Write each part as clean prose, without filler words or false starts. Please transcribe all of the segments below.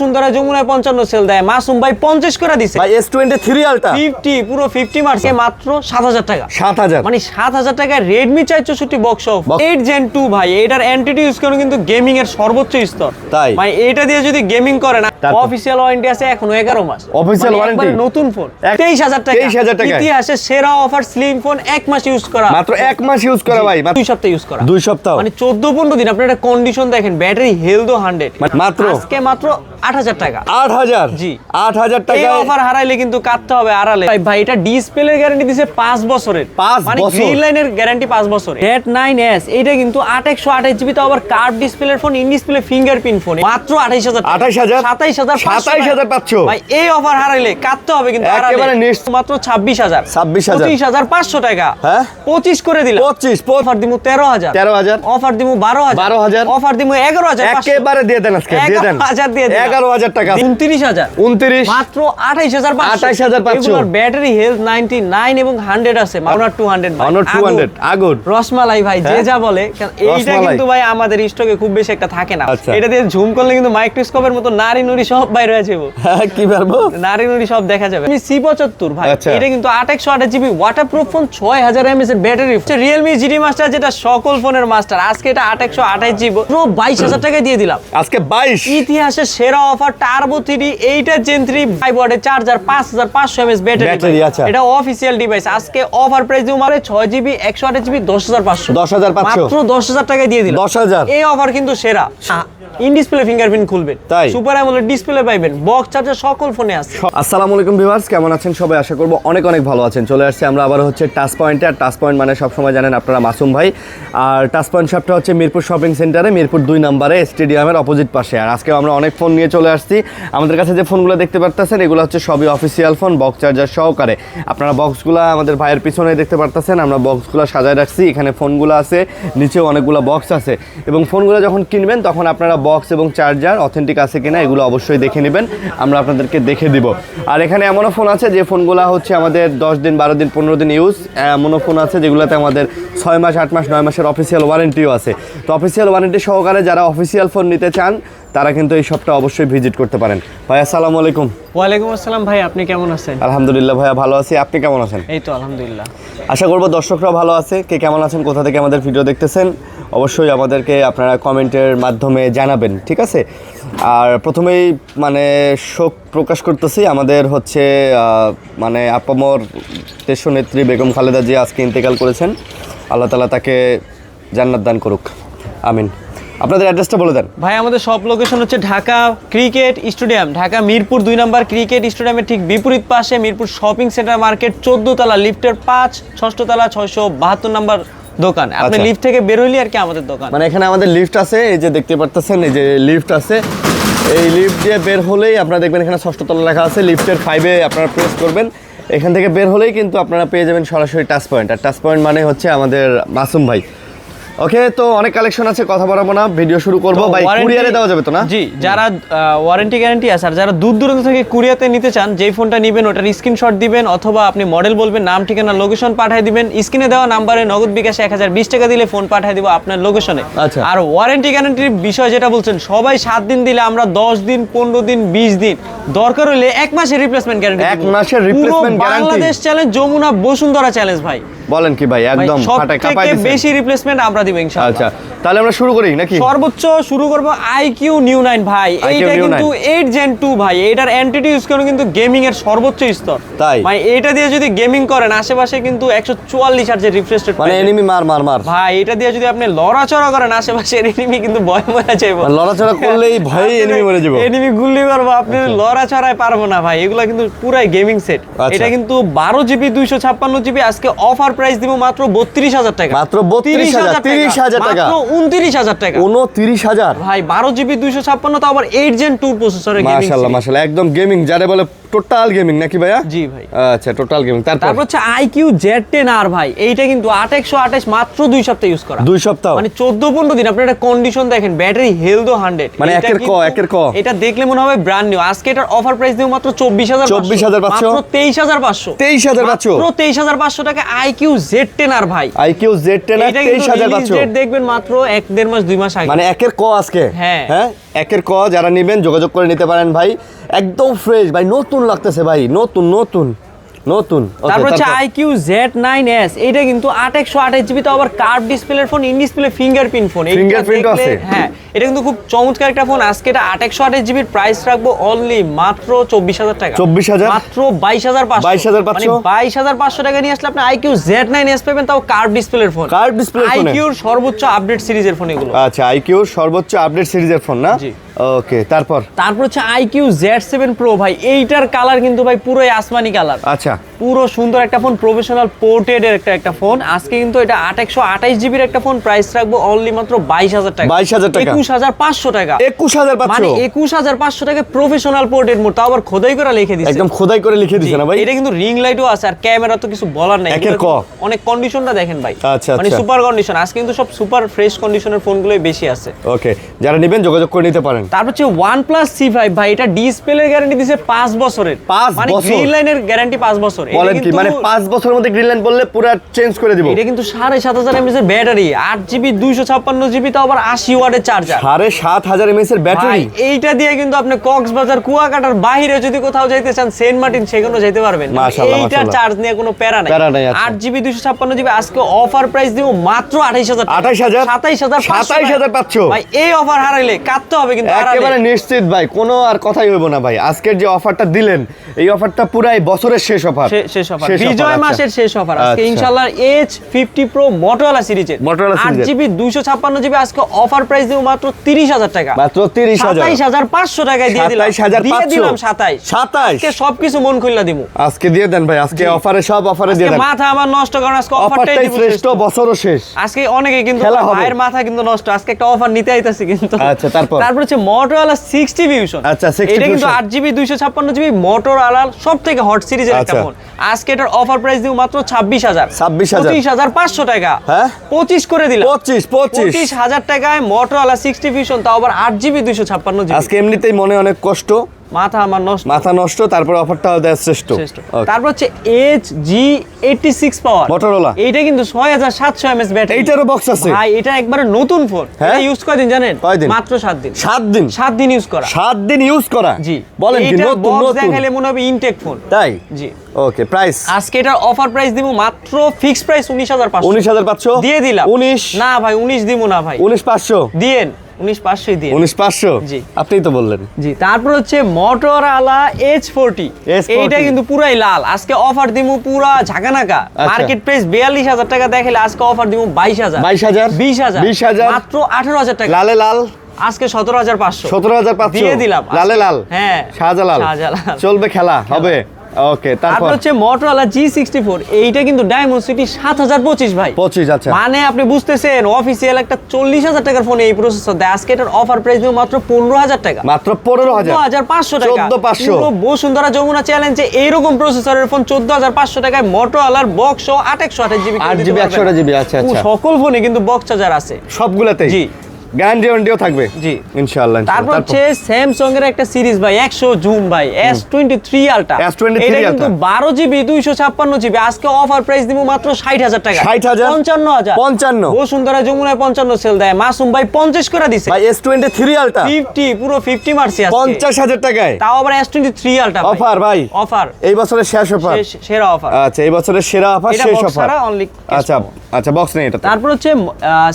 সুন্দরা যমুনায় 55 সেল দেয়, মাসুম ভাই 50 করে দিছে ভাই S23 আলট্রা 50 পুরো 50 মার্চে মাত্র 7000 টাকা। 7000 মানে 7000 টাকায় Redmi 464 বক্স অফ 8 Gen 2 ভাই, এটার অ্যান্টিটি ইউজ করে কিন্তু গেমিং এর সর্বোচ্চ স্তর। তাই ভাই এটা দিয়ে যদি গেমিং করেন, অফিশিয়াল ওয়ারেন্টি আছে এখনো 11 মাস। অফিশিয়াল ওয়ারেন্টি নতুন ফোন 23000 টাকা। 23000 টাকা ইতিহাসে সেরা অফার, স্লিম ফোন 1 মাস ইউজ করা, মাত্র 1 মাস ইউজ করা ভাই, মাত্র 2 সপ্তাহ ইউজ করা, 2 সপ্তাহ মানে 14-15 দিন। আপনার একটা কন্ডিশন দেখেন, ব্যাটারি হেলথ 100, মাত্র আজকে মাত্র 8000 টাকা। 8000 জি 8000 এই টাকা অফার হারাইলে কিন্তু কাটতে হবে আড়ালে। ভাই এটা ডিসপ্লে গ্যারান্টি দিছে 5 বছরের, 5 মানে বছর গ্রিন লাইনের গ্যারান্টি 5 বছরের। Jet 9s এটা কিন্তু 8128 জিবি, তো আবার কার্ভ ডিসপ্লের phone, in display fingerprint phone, মাত্র 28000 টাকা। 28000 27500 ভাই এই অফার হারাইলে কাটতে হবে কিন্তু আড়ালে। একেবারে নেক্সট মাত্র 26500 25500 টাকা। হ্যাঁ 25 করে দিলাম। 25 অফার দিমু 13000 অফার দিমু 12000 অফার দিমু 11500 একেবারে দিয়ে দেন, আজকে দিয়ে দেন 11000 দিয়ে দেন 11000 টাকা 29000 মাত্র 28500 এগুলোর ব্যাটারি হেলথ 99 এবং 100 আছে, Honor 200 ভাই, Honor 200 আগুন রসমালাই ভাই যে যা বলে। এইটা কিন্তু ভাই আমাদের স্টকে খুব বেশি একটা থাকে না। এটা দিয়ে জুম করলে কিন্তু মাইক্রোস্কোপের মতো নারী নুরি সব বাইরে হয়ে যাবে। কি পারবো, নারী নুরি সব দেখা যাবে। C75 ভাই, এটা কিন্তু 828 জিবি ওয়াটারপ্রুফ ফোন, 6000 mAh এর ব্যাটারি। Realme GT Master যেটা সকল ফোনের মাস্টার, আজকে এটা 828 জিবি পুরো 22000 টাকায় দিয়ে দিলাম আজকে 22। ইতিহাসে সেরা অফার, টার্বো 3 এইটা Gen 3 5 ওয়াটের চার্জার, 5500 mAh ব্যাটারি। এটা অফিশিয়াল ডিভাইস। আজকে অফার প্রাইস দিও মারে 6 জিবি 128 জিবি 10500 মাত্র 10000 টাকায় দিয়ে দিলাম। 10000 এই অফার কিন্তু সেরা। ইন ডিসপ্লে ফিঙ্গারপ্রিন্ট খুলবেন, সুপার অ্যামোলেড ডিসপ্লে পাইবেন, বক্স চার্জার সকল ফোনে আছে। আসসালামু আলাইকুম ভিউয়ার্স, কেমন আছেন সবাই? আশা করব অনেক অনেক ভালো আছেন। চলে আসছে আমরা আবার হচ্ছে টাচ পয়েন্টে। আর টাচ পয়েন্ট মানে সবসময় জানেন আপনারা মাসুম ভাই। আর টাচ পয়েন্ট শপটা হচ্ছে মিরপুর শপিং সেন্টারে, মিরপুর 2 নম্বরে স্টেডিয়ামের অপোজিট পাশে। আর আজকে আমরা অনেক ফোন নিয়ে চলে আসছি। আমাদের কাছে যে ফোনগুলো দেখতে পারতেছেন এগুলো হচ্ছে সবই অফিসিয়াল ফোন, বক্স চার্জার সহকারে। আপনারা বক্সগুলো আমাদের ভাইয়ের পিছনে দেখতে পারতেছেন, আমরা বক্সগুলো সাজায় রাখছি। এখানে ফোনগুলো আছে, নিচেও অনেকগুলো বক্স আছে। এবং ফোনগুলো যখন কিনবেন তখন আপনারা বক্স এবং চার্জার অথেন্টিক আছে কিনা এগুলো অবশ্যই দেখে নেবেন, আমরা আপনাদেরকে দেখে দিব। আর এখানে এমনও ফোন আছে যে ফোনগুলো হচ্ছে আমাদের 10 দিন 12 দিন 15 দিন ইউজ, এমনও ফোন আছে যেগুলোতে আমাদের 6 মাস 8 মাস 9 মাসের অফিসিয়াল ওয়ারেন্টিও আছে। তো অফিসিয়াল ওয়ারেন্টি সহকারে যারা অফিসিয়াল ফোন নিতে চান তারা কিন্তু এই শপটা অবশ্যই ভিজিট করতে পারেন। ভাই আসসালামু আলাইকুম। ওয়ালাইকুম আসসালাম ভাই, আপনি কেমন আছেন? আলহামদুলিল্লাহ ভাইয়া ভালো আছি, আপনি কেমন আছেন? এই তো আলহামদুলিল্লাহ। আশা করব দর্শকরা ভালো আছে। কে কেমন আছেন, কোথা থেকে আমাদের ভিডিও দেখতেছেন অবশ্যই আমাদেরকে আপনারা কমেন্টের মাধ্যমে জানাবেন, ঠিক আছে? আর প্রথমেই মানে শোক প্রকাশ করতেছি, আমাদের হচ্ছে মানে আপামর দেশনেত্রী বেগম খালেদা জিয়া আজকে ইন্তেকাল করেছেন। আল্লাহ তাআলা তাকে জান্নাত দান করুক, আমিন। আপনাদের অ্যাড্রেসটা বলে দেন ভাই। আমাদের সব লোকেশন হচ্ছে ঢাকা ক্রিকেট স্টেডিয়াম, ঢাকা মিরপুর 2 নম্বর ক্রিকেট স্টেডিয়ামের ঠিক বিপরীত পাশে মিরপুর শপিং সেন্টার মার্কেট 14 তলা, লিফটের 5, 6ষ্ঠ তলা, 672 নম্বর দোকান। আপনি লিফট থেকে বের হইলে আর কি আমাদের দোকান। মানে এখানে আমাদের লিফট আছে, এই যে দেখতে পারতেছেন, এই যে লিফট আছে। এই লিফট দিয়ে বের হলেই আপনারা দেখবেন এখানে 6ষ্ঠ তলা লেখা আছে, লিফটের 5-এ আপনারা প্রেস করবেন। এখান থেকে বের হলেই কিন্তু আপনারা পেয়ে যাবেন সরাসরি টাচ পয়েন্ট। আর টাচ পয়েন্ট মানে হচ্ছে আমাদের মাসুম ভাই। ওকে, তো অনেক কালেকশন আছে, কথা বলবো না, ভিডিও শুরু করবো। ভাই কুরিয়ারে দেওয়া যাবে তো না? জি, যারা ওয়ারেন্টি গ্যারান্টি আছে আর যারা দূর দূরান্ত থেকে কুরিয়াতে নিতে চান, যেই ফোনটা নেবেন ওটার স্ক্রিনশট দিবেন, অথবা আপনি মডেল বলবেন, নাম ঠিকানা লোকেশন পাঠিয়ে দিবেন। স্ক্রিনে দেওয়া নাম্বারে নগদ বিকাশে 1020 টাকা দিলে ফোন পাঠিয়ে দিব আপনার লোকেশনে। আর ওয়ারেন্টি গ্যারান্টির বিষয় যেটা বলছেন, সবাই 7 দিন দিলে আমরা 10 দিন 15 দিন 20 দিন, দরকার হলে 1 মাসের রিপ্লেসমেন্ট গ্যারান্টি। 1 মাসের replacement guarantee. Bangladesh challenge, Jamuna Bashundhara challenge ভাই। বলেন কি ভাই, একদম ফাটায় কাঁপায় দিবেন। বেশি রিপ্লেসমেন্ট আমরা দিব ইনশাআল্লাহ। আচ্ছা, তাহলে আমরা শুরু করি নাকি? সর্বোচ্চ শুরু করব IQ New 9 ভাই। এইটা কিন্তু 8 Gen 2 ভাই, এটার অ্যান্টিটি ইউজ করে কিন্তু গেমিং এর সর্বোচ্চ স্তর। তাই ভাই এটা দিয়ে যদি গেমিং করেন, আশেপাশে কিন্তু 144 হার্জের রিফ্রেশ রেট, মানে এনিমি মার ভাই। এটা দিয়ে যদি আপনি লড়াচড়া করেন, আশেপাশে এনিমি কিন্তু ভয় মরে যাবে। লড়াচড়া করলেই ভয় এনিমি মরে যাবে, এনিমি গুলি করবে, আপনি লড়াচড়ায় পারবো না ভাই। এগুলা কিন্তু পুরাই গেমিং সেট। এটা কিন্তু 12 জিবি 256 জিবি, আজকে অফার প্রাইস দিব মাত্র 32000 টাকা। মাত্র 32000 30000 টাকা, মাত্র 29000 টাকা। 29000 ভাই, 12 জিবি 256, তো আবার 8 Gen 2 প্রসেসরের গেমিং। মাশাআল্লাহ মাশাআল্লাহ, একদম গেমিং যারে বলে, টোটাল গেমিং নাকি ভাইয়া? জি ভাই। আচ্ছা, টোটাল গেমিং। তারপর হচ্ছে IQ Z10R ভাই। এইটা কিন্তু 828 মাত্র 2 সপ্তাহ ইউজ করা। 2 সপ্তাহ মানে 14-15 দিন। আপনার একটা কন্ডিশন দেখেন, ব্যাটারি হেলথ 100, মানে একের ক। এটা দেখলে মনে হবে ব্র্যান্ড নিউ। আজকে এটার অফার প্রাইস দিব মাত্র 24500 মাত্র 23500 23500 মাত্র 23500 টাকা IQ Z10R ভাই। IQ Z10R 23500 দেখবেন মাত্র 1-1.5 মাস 2 মাস আগে। মানে একের ক আজকে। হ্যাঁ, একের ক যারা নেবেন যোগাযোগ করে নিতে পারেন ভাই, একদম ফ্রেশ ভাই, নতুন লাগতেছে ভাই, নতুন নতুন নতুন। Okay, তারপর হচ্ছে IQ Z9s, এটা কিন্তু 8128 জিবি, তো আবার কার্ভ ডিসপ্লের phone, in display fingerprint phone. Fingerprint আছে? হ্যাঁ, এটা কিন্তু খুব চমৎকার একটা ফোন। আজকে এটা 8128 জিবির প্রাইস রাখবো অনলি মাত্র 24000 টাকা। 24000 মাত্র 22500। 22500 22500 টাকা নিয়ে আসলে আপনি IQ Z9s পাবেন, তাও কার্ভ ডিসপ্লের ফোন। কার্ভ ডিসপ্লের ফোন, IQ এর সর্বোচ্চ আপডেট সিরিজের ফোন এগুলো। আচ্ছা IQ সর্বোচ্চ আপডেট সিরিজের ফোন না? জি। ওকে, তারপর হচ্ছে IQ Z7 Pro ভাই, এইটার কালার কিন্তু ভাই পুরোই আসমানি কালার। আচ্ছা, পুরো সুন্দর একটা ফোন, প্রফেশনাল পোর্টেড এর একটা ফোন। আজকে কিন্তু এটা 8128 জিবির একটা ফোন, প্রাইস রাখবো অনলি মাত্র 22000 টাকা। 22000 টাকা, 21500 টাকা। 21500 মানে 21500 টাকা প্রফেশনাল পোর্টেড মোড, তাও আবার খোদাই করে লিখে দিয়েছে, একদম খোদাই করে লিখে দিছে না ভাই? এটা কিন্তু রিং লাইটও আছে, আর ক্যামেরা তো কিছু বলার নাই। একের ক। অনেক কন্ডিশনটা দেখেন ভাই, আচ্ছা, মানে আচ্ছা। Super condition. আজকে কিন্তু সব সুপার ফ্রেশ কন্ডিশনের ফোনগুলোই বেশি আছে। ওকে, যারা নেবেন যোগাযোগ করে নিতে পারেন। তারপর হচ্ছে OnePlus C5 ভাই, এটা ডিসপ্লের গ্যারান্টি দিছে 5 বছরের। 5 মানে বছর? গ্রিন লাইনের গ্যারান্টি 5 বছর। বলেন কি, মানে 5 বছরের মধ্যে গ্রিন লাইন বললে পুরো চেঞ্জ করে দিব? এটা কিন্তু 7500 mAh এর ব্যাটারি, 8GB 256GB, তো আবার 80 ওয়াটের চার্জার। 7500 mAh এর ব্যাটারি। এইটা দিয়ে কিন্তু আপনি কক্সবাজার, কুয়াকাটার বাইরে যদি কোথাও যাইতে চান, সেন্ট মার্টিন, সেখানেও যেতে পারবেন। মাশাআল্লাহ, এইটার মাশাআল্লাহ। চার্জ নিয়ে কোনো প্যারা নাই। 8GB 256GB আজকে অফার প্রাইস দিব মাত্র 28000 টাকা। 28000? 27500 ভাই, এই অফার হারাইলে কাটতে হবে কিন্তু। একেবারে নিশ্চিত ভাই, কোনো আর কথাই হইব না ভাই। আজকের যে অফারটা দিলেন, এই অফারটা পুরাই বছরের শেষ অফার। শেষ অফার, বিজয় মাসের শেষ অফার। আজকে ইনশাআল্লাহ H50 Pro Motorola সিরিজের 8GB 256GB আজকে অফার প্রাইস দিব মাত্র 30000 টাকা। মাত্র 30000, 27500 টাকায় দিয়ে দিলাম। 27500 দিয়ে দিলাম 27। আজকে সবকিছু মন খুললা দিমু। আজকে দিয়ে দেন ভাই, আজকে অফারে সব অফারে দিয়ে দেন। মাথা আমার নষ্ট, কারণ আজকে অফারটাই অফারটাই দিব শ্রেষ্ঠ, বছরও শেষ। আজকে অনেকে কিন্তু খেলা হবে। ভাইয়ের মাথা কিন্তু নষ্ট, আজকে একটা অফার নিতে আইতাছি কিন্তু। আচ্ছা, তারপর হচ্ছে Motorola 60 Fusion। আচ্ছা, 60 এটা কিন্তু Fusion। 8GB 256GB Motorola সবথেকে হট সিরিজের একটা আচ্ছা। ফোন। আজকে এটার অফার প্রাইস দিব মাত্র 26000। 26500 টাকা। হ্যাঁ, 25 করে দিলাম। 25000 টাকায় Motorola 60 Fusion, তাও আবার 8GB 256GB। আজকে এমনিতেই মনে অনেক কষ্ট, মাথা আমার নষ্ট, মাথা নষ্ট, তারপর অফারটা দেয় শ্রেষ্ঠ। তারপর হচ্ছে HG86 পাওয়ার Motorola। এইটা কিন্তু 6700 mAh ব্যাটারি। এইটারও বক্স আছে ভাই, এটা একবারে নতুন ফোন। হ্যাঁ? এটা ইউজ কয়দিন জানেন? কয়দিন? মাত্র 7 দিন। 7 দিন? 7 দিন ইউজ করা। 7 দিন ইউজ করা? জি। বলেন কি, এইটার নতুন box নতুন দেখাইলে মনে হবে ইনটেক ফোন। তাই? জি। ওকে, প্রাইস আজকে এটার অফার প্রাইস দিব মাত্র ফিক্স প্রাইস 19500। 19500 দিয়ে দিলাম। 19? না ভাই, 19 দিব না ভাই। 19500 দিয়েন, 19500 দিয়ে। 19500? জি। আপনিই তো বললেন। জি। তারপর হচ্ছে Motorola H40। এইটা কিন্তু পুরাই লাল। আজকে অফার দিমু পুরা ঝাঁকানাকা। মার্কেট প্রাইস 42000 টাকা দেখাইলে আজকে অফার দিমু 22000। 22000? 20000 মাত্র 18000 টাকা। লালে লাল আজকে 17500। 17500 দিয়ে দিলাম। লালে লাল? হ্যাঁ, শাহজালাল। চলবে, খেলা হবে। ওকে, তারপর হচ্ছে Motorola G64। এইটা কিন্তু ডায়মন্ড সিটি 7025 ভাই। 25? আচ্ছা, মানে আপনি বুঝতেছেন, অফিসিয়াল একটা 40000 টাকার ফোনে এই প্রসেসর দেয়। আজকে এটার অফার প্রাইস দিব মাত্র 15000 টাকা। মাত্র 15000? 14500 টাকা। 14500? পুরো বসুন্ধরা যমুনা চ্যালেঞ্জে এইরকম প্রসেসরের ফোন 14500 টাকায় Motorola বক্স সহ 8128GB 8GB 128GB। আচ্ছা, আচ্ছা। সকল ফোনে কিন্তু বক্স চার্জার আছে সবগুলাতেই? জি। গ্যারান্টি ওয়ারেন্টিও থাকবে? জি, ইনশাআল্লাহ। তারপর হচ্ছে স্যামসাং এর একটা সিরিজ ভাই, 100 জুম ভাই, S23 আলট্রা। S23 এটা কিন্তু Ultra 12GB 256GB আজকে অফার প্রাইস দিব মাত্র 60000 টাকা। 60000? 55000। 55? বসুন্ধরা যমুনায় 55 সেল দেয়, মাসুম ভাই 50 করে দিছে ভাই। S23 আলট্রা 50, পুরো 50 মারছি আজকে। 50000 টাকায়? তাও আবার S23 আলট্রা অফার ভাই, অফার। এই বছরের শেষ অফার, সেরা অফার। আচ্ছা, এই বছরের সেরা অফার, এটা শেষ box অফার। ছাড়া only আচ্ছা, আচ্ছা, বক্স নেই এটা। তারপর হচ্ছে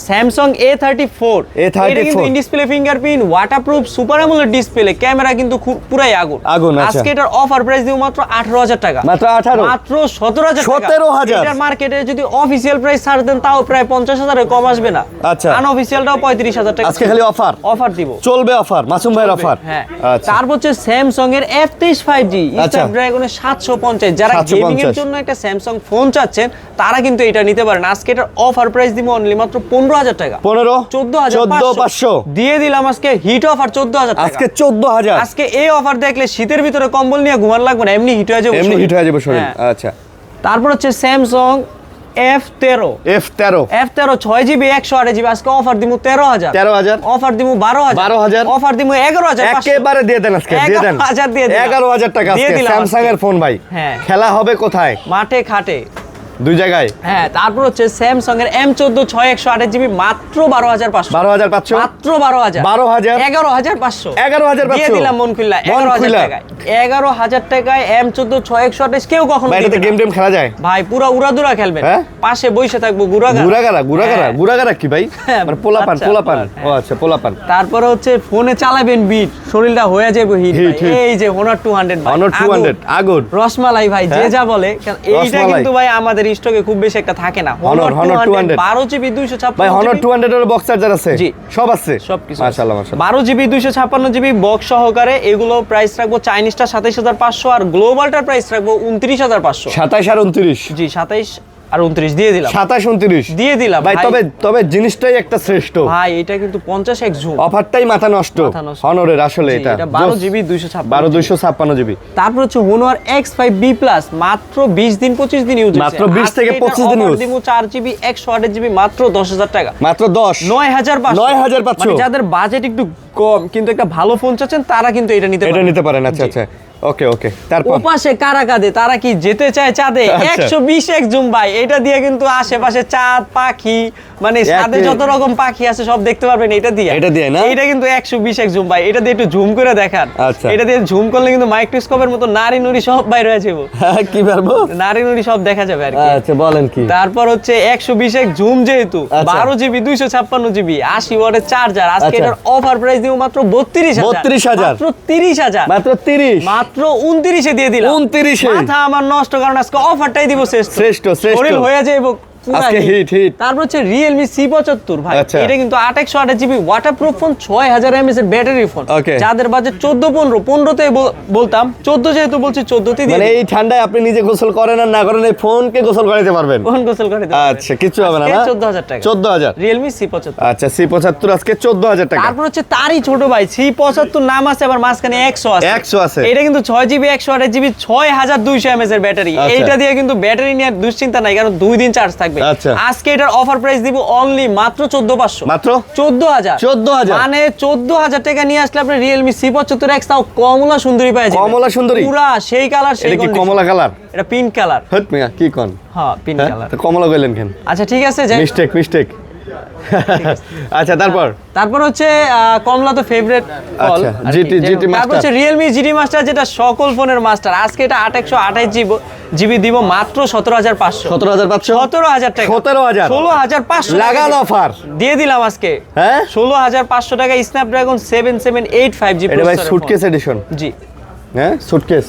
স্যামসাং A34। এটা কিন্তু in display fingerprint, waterproof, super AMOLED display, camera কিন্তু পুরাই আগুন। আচ্ছা। আজকে এটার অফার প্রাইস দিব মাত্র 18000 টাকা। মাত্র 18? মাত্র 17000 টাকা। 17000? এটার মার্কেটে যদি অফিশিয়াল প্রাইস ছাড় দেন তাও প্রায় 50000 এর কম আসবে না। আচ্ছা। আনঅফিশিয়ালটাও 35000 টাকা। আজকে খালি অফার অফার দিব। চলবে অফার, মাসুম ভাইয়ের অফার। হ্যাঁ। আচ্ছা। তারপর হচ্ছে স্যামসাং এর F23 5G স্ন্যাপড্রাগনের 750। যারা গেমিং এর জন্য একটা স্যামসাং ফোন চাচ্ছেন তারা কিন্তু এটা নিতে পারেন। আজকে এটার অফার প্রাইস দিব অনলি মাত্র 15000 টাকা। 15? 14500 দিয়ে দিলাম আজকে হিট অফার 14000 টাকা। আজকে 14000? আজকে এই অফার দেখলে শীতের ভিতরে কম্বল নিয়ে ঘুমান লাগবে না, এমনি হিট হয়ে যাবে। এমনি হিট হয়ে যাবে শরীর। হ্যাঁ। আচ্ছা। তারপর হচ্ছে স্যামসাং F13 6GB 128GB আজকে অফার দিমু 13000। 13000? অফার দিমু 12000। 12000? অফার দিমু 11500। একেবারে দিয়ে দেন আজকে, দিয়ে দেন। 11000 দিয়ে দিলাম। 11000 টাকা আজকে স্যামসাং এর ফোন ভাই। হ্যাঁ। খেলা হবে কোথায়? মাঠে খাটে। দুই জায়গায়। হ্যাঁ, তারপর হচ্ছে স্যামসাং এর M14 6128GB মাত্র 12500। 12500 মাত্র 12000। 12000 11500। 11500 দিয়ে দিলাম মন খুললা 11000 টাকায়। 11000 টাকায় M14 6128 কেউ কখনো ভাই দিবে এটাতে না। গেম টেম খেলা যায়? ভাই পুরো উড়াদুরা খেলবেন। হ্যাঁ? পাশে বসে থাকবো গুড়াগাড়া। গুড়াগাড়া হ্যাঁ। কি ভাই? হ্যাঁ, মানে পোলাপান আচ্ছা, পোলাপান। হ্যাঁ। ও আচ্ছা পোলাপান। তারপরে হচ্ছে ফোনে চালাবেন বিট, শরীরটা হয়ে যাবে হিট। Hit, hit. এই যে Honor 200 ভাই, Honor 200 আগুন। রসমালাই ভাই যে হ্যাঁ? যা বলে, কারণ এইটা রসমালাই। কিন্তু ভাই আমাদের স্টকে খুব বেশি একটা থাকে না। Honor 200 12GB 256 ভাই Honor 200 এর বক্স চার্জার আছে? জি। সব আছে? সবকিছু মাশাআল্লাহ মাশাআল্লাহ। 12GB 256GB বক্স সহকারে এগুলো প্রাইস রাখবো। চাইনিজটা 27500 আর গ্লোবালটার প্রাইস রাখবো 29500। 27 আর 29। জি 27 আর 29 দিয়ে দিলাম। 27 29 দিয়ে দিলাম ভাই। তবে জিনিসটাই একটা শ্রেষ্ঠ ভাই, এটা কিন্তু 50x জুম। অফারটাই মাথা নষ্ট হনরের আসলে জি, এটা 12GB 256। 12256 জিবি। তারপর হচ্ছে Honor X5B Plus মাত্র 20 দিন 25 দিন ইউজ। মাত্র 20 থেকে 25 দিন ইউজ। দিমু 4GB 128GB মাত্র 10000 টাকা। মাত্র 10 9500। 9500 মানে যাদের বাজেট একটু কম কিন্তু একটা ভালো ফোন চাচ্ছেন তারা কিন্তু এটা নিতে এটা পারেন। নিতে পারেন। আচ্ছা আচ্ছা ওকে ওকে। তারপর ওপাশে কারা কাঁদে, তারা কি যেতে চায় চাঁদে? আচ্ছা। 120x জুম ভাই, এটা দিয়ে কিন্তু আশেপাশে চাঁদ পাখি মানে ছাদে যত রকম পাখি আছে সব দেখতে পারবেন এটা দিয়ে। এটা দিয়ে না? এটা কিন্তু 120x জুম ভাই, এটা দিয়ে একটু জুম করে দেখান। আচ্ছা। এটা দিয়ে জুম করলে কিন্তু মাইক্রোস্কোপের মতো নারী নুড়ি সব বাইরে হয়ে যাবে। কি পারবো? নারী নুড়ি সব দেখা যাবে আর কি। আচ্ছা বলেন কি? তারপর হচ্ছে 120x জুম যেহেতু, আচ্ছা। 12GB 256GB 80 ওয়াটের চার্জার, আজকে আচ্ছা। এটার অফার প্রাইস দিব মাত্র 32000। 32000 মাত্র 30000। মাত্র 30 মাত্র 29 দিয়ে দিলাম। 29 মাথা আমার নষ্ট, কারণ আজকে অফারটাই দিব শ্রেষ্ঠ। শরীর হয়ে যাইব পুরা আজকে hit। হিট। তারপর হচ্ছে Realme C75 ভাই, আচ্ছা। এটা কিন্তু 828GB ওয়াটারপ্রুফ ফোন, 6000 mAh এর ব্যাটারি ফোন। Okay। যাদের বাজেট 14 15 তে বলতাম 14 যেহেতু বলছি 14 তে দিয়ে মানে এই ঠান্ডায় আপনি নিজে গোসল করেন আর না করেন এই ফোনকে গোসল করাইতে পারবেন। ফোন গোসল করে দেব। আচ্ছা কিচ্ছু হবে না। 14000 টাকা। 14000 Realme C75। আচ্ছা C75 আজকে 14000 টাকা। তারপর হচ্ছে তারই ছোট ভাই C75 নাম আছে, আবার মাঝখানে 100 আছে। 100 আছে। এটা কিন্তু 6GB 128GB 6200 mAh এর ব্যাটারি। আচ্ছা। এইটা দিয়ে কিন্তু ব্যাটারি নিয়ে দুশ্চিন্তা নাই, কারণ 2 দিন চার্জ থাকবে। আচ্ছা। আজকে এটার অফার প্রাইস দিব অনলি মাত্র 14500। মাত্র 14000। 14000 মানে 14000 টাকা নিয়ে আসলে আপনি Realme C75 X তাও কমলা সুন্দরী পেয়ে যাবেন। কমলা সুন্দরী? পুরা সেই কালার সেই এটা কি condition। কমলা কালার? এটা পিঙ্ক কালার। হট মিয়া কি কোন? হ্যাঁ পিঙ্ক হ্যাঁ? কালার। তো কমলা কইলেন কেন? আচ্ছা ঠিক আছে যাই। মিস্টেক আচ্ছা তারপর হচ্ছে কমলা তো ফেভারিট কল। আচ্ছা, GT তারপর মাস্টার। হচ্ছে Realme GT মাস্টার, যেটা সকল ফোনের মাস্টার। আজকে এটা 8128GB দিব মাত্র 17500। 17500 17000 টাকা। 17000 16500 লাগান অফার দিয়ে দিলাম আজকে। হ্যাঁ 16500 টাকা স্ন্যাপড্রাগন 7785G এটা ভাই সুটকেস এডিশন। জি। হ্যাঁ সুটকেস।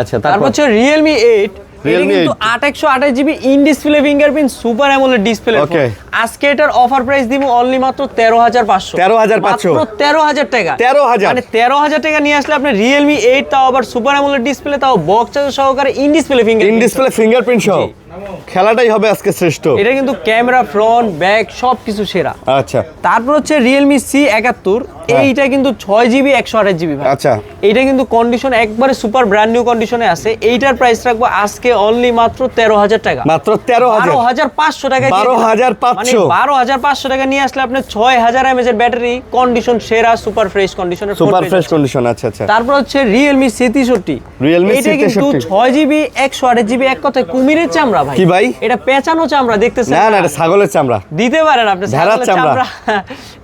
আচ্ছা তারপর তারপর হচ্ছে Realme 8, এটা Realme কিন্তু 8128GB in display fingerprint super AMOLED display. Okay. আজকে এটার অফার প্রাইস দিব অনলি মাত্র 13500। 13500 মাত্র 13000 টাকা। 13000 মানে 13000 টাকা নিয়ে আসলে আপনি Realme 8 তাও আবার সুপার অ্যামোলেড ডিসপ্লে, তাও বক্স চার্জার সহকারে in display in fingerprint. Display fingerprint সহ খেলাটাই হবে আজকে শ্রেষ্ঠ। এটা কিন্তু ক্যামেরা ফ্রন্ট ব্যাক সবকিছু সেরা। আচ্ছা তারপর হচ্ছে Realme C71, এইটা কিন্তু 6GB 128GB ভাই। আচ্ছা এইটা কিন্তু কন্ডিশন একবারে সুপার ব্র্যান্ড নিউ কন্ডিশনে আছে। এইটার প্রাইস রাখবো আজকে অনলি মাত্র 13000 টাকা। মাত্র 13000 12500 টাকা। 12500 12500 টাকা নিয়ে আসলে আপনি 6000 mAh এর ব্যাটারি, কন্ডিশন সেরা, সুপার ফ্রেশ কন্ডিশনের সুপার ফ্রেশ কন্ডিশন। আচ্ছা আচ্ছা তারপর হচ্ছে Realme C63, Realme এটা কিন্তু C63 6GB 128GB, এক কথায় কুমিরের চামড়া ভাই। কি ভাই? এটা পেঁচানো চামড়া দেখতেছেন? না এটা ছাগলের চামড়া। দিতে পারেন আপনি ভেড়ার ছাগলের চামড়া।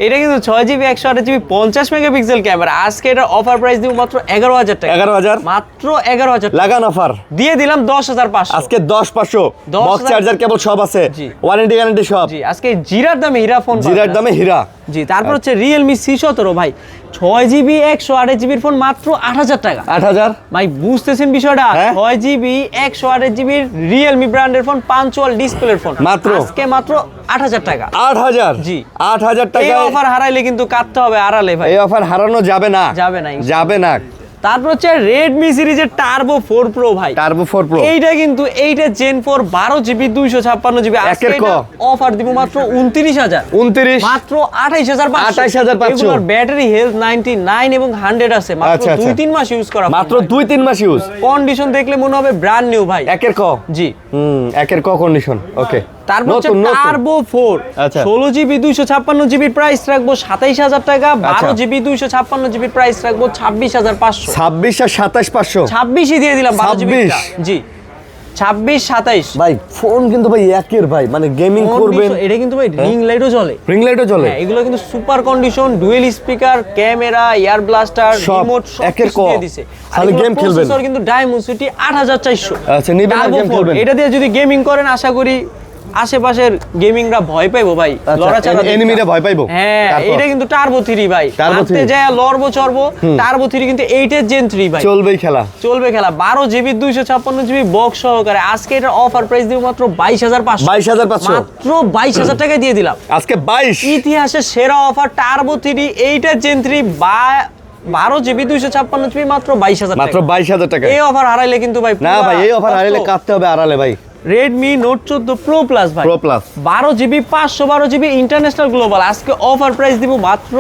এটা কিন্তু 6GB 128GB 50 মেগাপিক্সেল ক্যামেরা। আজকে এটার অফার প্রাইস দিব মাত্র 11000 টাকা। 11000 মাত্র 11000 টাকা। লাগান অফার দিয়ে দিলাম 10500। আজকে 10500 10,000 বক্স চার্জার কেবল সব আছে। জি। ওয়ারেন্টি গ্যারান্টি সব। জি আজকে জিরার দামে হীরা ফোন পাবেন। জিরার দামে হীরা। জি তারপর হচ্ছে Realme C17 ভাই, 6GB 128GB ফোন মাত্র 8000 টাকা। 8000 ভাই বুঝতেছেন বিষয়টা? হ্যাঁ? 6GB 128GB Realme ব্র্যান্ডের ফোন, পাঞ্চুয়াল ডিসপ্লের ফোন, মাত্র? আজকে মাত্র 8000 টাকা। 8000 জি। 8000 এই টাকা। অফার হারাইলে কিন্তু কাটতে হবে আড়ালে ভাই। এই অফার হারানো যাবে না। যাবে না। যাবে না। তারপর হচ্ছে Redmi সিরিজের Turbo 4 Pro ভাই। টার্বো 4 প্রো এইটা কিন্তু এইটা Gen 4 12GB 256GB। আজকে একের ক। অফার দিব মাত্র 29000। 29 মাত্র 28500। 28500 এগুলোর ব্যাটারি হেলথ 99 এবং 100 আছে। মাত্র আচ্ছা, আচ্ছা। 2-3 মাস ইউজ করা। মাত্র 2-3 মাস ইউজ। কন্ডিশন দেখলে মনে হবে ব্র্যান্ড নিউ ভাই। একের ক। জি। একের ক কন্ডিশন। ওকে তারপর হচ্ছে Turbo 4, আচ্ছা। 16GB 256GB প্রাইস রাখবো 27000 টাকা। 12GB 256GB প্রাইস রাখবো 26500। 26 আর 27 500 26ই দিয়ে দিলাম 12GB 26? জি 26 27 ভাই ফোন কিন্তু ভাই একের ভাই, মানে গেমিং করবেন। এটা কিন্তু ভাই রিং লাইটও জ্বলে। রিং লাইটও চলে। হ্যাঁ, এগুলো কিন্তু super condition, dual speaker, camera, air blaster, সব রিমোট একের সব ক। দিয়ে দিছে। খালি গেম খেলবেন। প্রসেসর কিন্তু ডায়মন্ড 8400। আচ্ছা, নিবেন আর Turbo গেম 4 খেলবেন। এটা দিয়ে যদি গেমিং করেন আশা করি আশেপাশের গেমিংরা ভয় পাইবো ভাই। লড়াচড়া এনিমিরা ভয় পাইবো। হ্যাঁ, তারপর? এটা কিন্তু টার্বো 3 ভাই। Turbo মারতে 3 যায় লড়বো চড়বো। টার্বো 3 কিন্তু 8 এর জেন 3 ভাই। চলবেই খেলা। চলবে খেলা। 12 জিবি 256 জিবি বক্স সহকারে আজকে এটার অফার প্রাইস দিব মাত্র 22500। 22500 মাত্র 22000 টাকায় দিয়ে দিলাম। আজকে 22। ইতিহাসের সেরা অফার টার্বো 3 8 এর জেন 3 12 জিবি 256 জিবি মাত্র 22000 মাত্র টাকা। 22000 টাকা। এই অফার হারাইলে কিন্তু ভাই না ভাই, এই অফার হারাইলে কাটতে হবে আড়ালে ভাই। Redmi Note 14 Pro Plus ভাই। Pro Plus 12 GB 512 GB international global আজকে অফার প্রাইস দিব মাত্র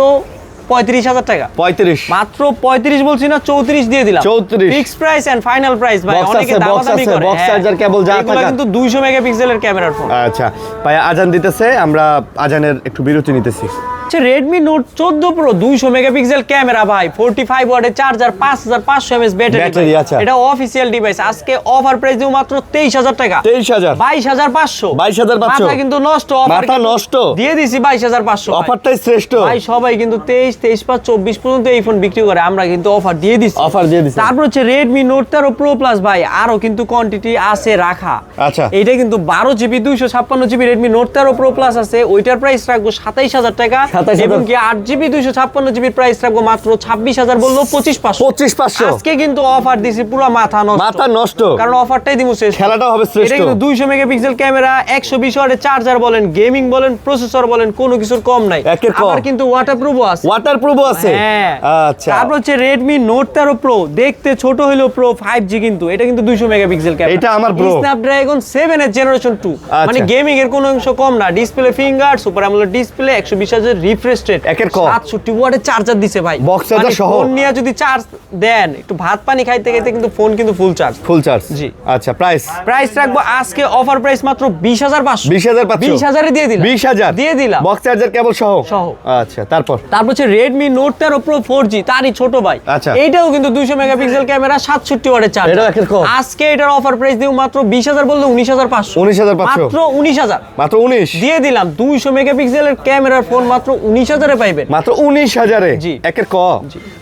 35000 টাকা। 35। মাত্র 35 বলছি না, 34 দিয়ে দিলাম। 34 fix price and final price ভাই। Box অনেকে আছে, box দামাদামি আছে, করে। box charger, cable যা এগুলো থাকা। কিন্তু 200 মেগাপিক্সেলের ক্যামেরার ফোন। আচ্ছা ভাই, আজান দিতেছে, আমরা আজানের একটু বিরতি নিতেছি। আচ্ছা, Redmi Note 14 Pro 200 megapixel camera ভাই, 45 ওয়াটের চার্জার, 5500 mAh ব্যাটারি, ব্যাটারি। আচ্ছা। এটা অফিশিয়াল ডিভাইস। আজকে অফার প্রাইস দিব মাত্র 23000 টাকা। 23000। 22500। 22500 মাথা কিন্তু নষ্ট অফার। মাথা নষ্ট। দিয়ে দিছি 22500। অফারটাই শ্রেষ্ঠ। ভাই সবাই কিন্তু 23 5 24 পর্যন্ত এই ফোন বিক্রি করে, আমরা কিন্তু অফার দিয়ে দিছি। অফার দিয়ে দিছি। তারপর হচ্ছে Redmi Note 13 Pro Plus ভাই, আরো কিন্তু কোয়ান্টিটি আছে রাখা। আচ্ছা। এইটা কিন্তু 12 GB 256 GB Redmi Note 13 Pro Plus আছে, ওইটার প্রাইস রাখবো 27000 টাকা। 27000 এবং কি 8 জিবি 256 জিবির প্রাইস রাখবো মাত্র 26000 বললো 25500। 25500। আজকে কিন্তু অফার দিছি পুরো মাথা নষ্ট। মাথা নষ্ট। কারণ অফারটাই দিমু শেষ। খেলাটা হবে এটা শ্রেষ্ঠ। কিন্তু 200 মেগাপিক্সেল ক্যামেরা, 120 ওয়াটের চার্জার বলেন, গেমিং বলেন, প্রসেসর বলেন, কোনো কিছুর কম নাই। একের কম। আবার কিন্তু ওয়াটারপ্রুফও আছে। ওয়াটারপ্রুফও আছে। হ্যাঁ। আচ্ছা। তারপর হচ্ছে Redmi Note 13 Pro, দেখতে ছোট হইলেও Pro 5G, কিন্তু এটা কিন্তু 200 মেগাপিক্সেল ক্যামেরা। এটা আমার Pro। Snapdragon 7 এর জেনারেশন 2। আচ্ছা। মানে গেমিং এর কোনো অংশ কম না। Display finger, super AMOLED display, 120Hz refresh rate, একের কম। 67 ওয়াটের চার্জার দিছে ভাই। Box charger সহ। ফোন নিয়ে যদি চার্জ দেন, একটু ভাত পানি খাইতে খাইতে কিন্তু ফোন কিন্তু ফুল চার্জ। Full charge. জি। আচ্ছা, প্রাইস প্রাইস রাখবো আজকে অফার প্রাইস মাত্র 20500। 20500। 20000 এ দিয়ে দিলাম। 20000 দিয়ে দিলাম। বক্স চার্জার কেবল সহ। সহ। আচ্ছা, তারপর তারপর হচ্ছে Redmi Note 13 Pro 4G, তারই ছোট ভাই। আচ্ছা। এইটাও কিন্তু 200 মেগাপিক্সেল ক্যামেরা, 67 ওয়াটের চার্জার। এটাও একের কম। আজকে এটার অফার প্রাইস দিব মাত্র 20000 বললে 19500। 19500। মাত্র 19000 মাত্র 19। দিয়ে দিলাম। 200 মেগাপিক্সেলের ক্যামেরার ফোন মাত্র 19000 এ পাইবেন। মাত্র 19000 এ। জি। একের ক।